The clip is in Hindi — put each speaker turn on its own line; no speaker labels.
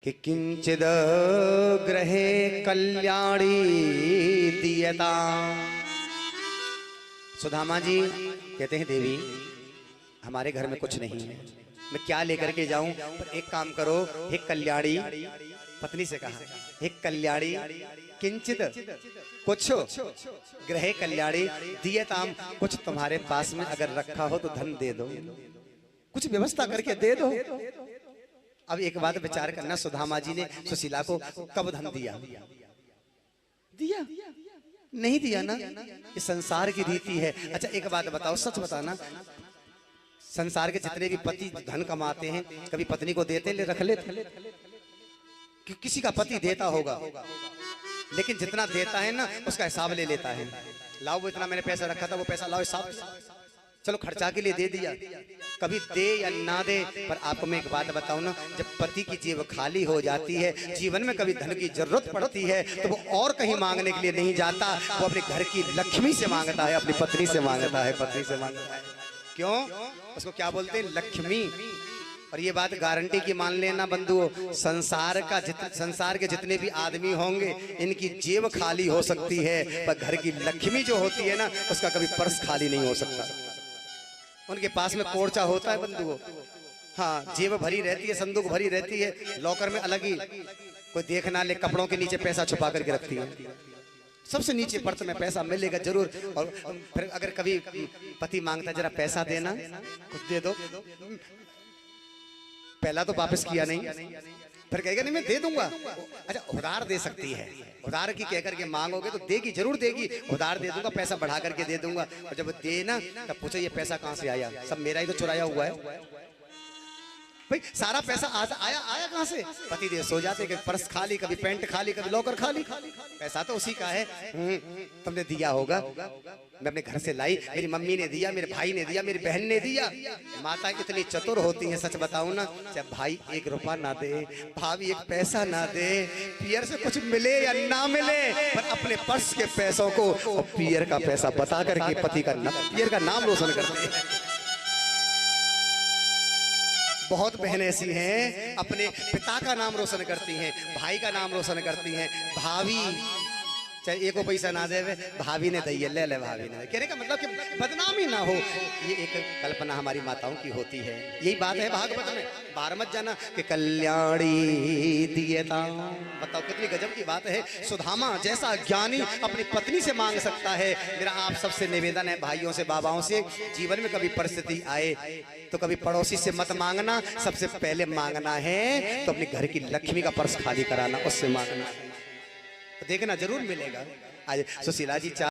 कि किंचिद ग्रहे कल्याणी दीयता। सुदामा जी कहते हैं देवी हमारे घर में कुछ नहीं है, मैं क्या लेकर के जाऊं, पर एक काम करो हे कल्याणी, पत्नी से कहा हे कल्याणी किंचित कुछ ग्रहे कल्याणी दीयताम, कुछ तुम्हारे पास में अगर रखा हो तो धन दे दो, कुछ व्यवस्था करके दे दो। अब एक बात विचार करना, सुदामा जी ने सुशीला को कब धन दिया? दिया नहीं दिया ना, ये संसार की रीति है। अच्छा एक बात बताओ, सच बताना, संसार के जितने भी पति धन कमाते हैं कभी पत्नी को देते ले रख लेते? किसी का पति देता होगा, लेकिन जितना देता है ना उसका हिसाब ले लेता है। लाओ वो इतना मैंने पैसा रखा था, वो पैसा लाओ, हिसाब चलो खर्चा के लिए दे दिया। कभी दे या ना दे, पर आपको मैं एक बात बताऊं ना, जब पति की जेब खाली हो जाती है, जीवन में कभी धन की जरूरत पड़ती है, तो वो और कहीं मांगने के लिए नहीं जाता, वो अपने घर की लक्ष्मी से मांगता है, अपनी पत्नी से मांगता है, पत्नी से मांगता है। क्यों? उसको क्या बोलते हैं? लक्ष्मी। और ये बात गारंटी की मान लेना बंधुओं, संसार के जितने भी आदमी होंगे इनकी जेब खाली हो सकती है, पर घर की लक्ष्मी जो होती है ना उसका कभी पर्स खाली नहीं हो सकता। उनके पास में कोर्चा होता है बंधुओं, हाँ जेब भरी रहती है, संदूक भरी रहती है, लॉकर में अलग ही, कोई देख ना ले, कपड़ों के नीचे पैसा छुपा करके रखती है, सबसे नीचे पर्स में पैसा मिलेगा जरूर। और फिर अगर कभी पति मांगता जरा पैसा देना, कुछ दे दो, पहला तो वापस किया नहीं, फिर कहेगा नहीं मैं दे दूंगा। अच्छा उधार दे सकती है, उधार की कहकर के मांगोगे तो देगी, जरूर देगी, उधार दे दूंगा, पैसा बढ़ा करके दे दूंगा। और जब दे ना तब पूछो ये पैसा कहाँ से आया? सब मेरा ही तो चुराया हुआ है भाई, सारा पैसा आया कहाँ से? पति देव सो जाते, कभी पर्स खाली, कभी पैंट खाली, कभी लॉकर खाली, पैसा तो उसी का है। तुमने दिया होगा, मैं अपने घर से लाई, मेरी मम्मी ने दिया, मेरे भाई ने दिया, मेरी बहन ने दिया। माता इतनी चतुर होती है, सच बताऊं ना, चाहे भाई एक रुपया ना दे, भाभी एक पैसा ना दे, पियर से कुछ मिले या ना मिले, पर अपने पर्स के पैसों को पियर का पैसा बता करके पति का पियर का नाम रोशन करते हैं। बहुत बहनें ऐसी हैं अपने पिता का नाम रोशन करती हैं, भाई का नाम रोशन करती हैं। भाभी चाहे एक को पैसा ना दे, भाभी ने दी, ले ले भाभी ने, कहने का मतलब कि बदनामी ना हो, ये एक कल्पना हमारी माताओं की होती है। यही बात है भागवत में, बाहर मत जाना कि कल्याणी दीयता। बताओ कितनी गजब की बात है। सुदामा जैसा ज्ञानी अपनी पत्नी से मांग सकता है। मेरा आप सबसे निवेदन है भाइयों से, बाबाओं से, जीवन में कभी परिस्थिति आए तो कभी पड़ोसी से मत मांगना, सबसे पहले मांगना है तो अपने घर की लक्ष्मी का पर्स खाली कराना, उससे मांगना, देखना जरूर मिलेगा। आज सुशीला जी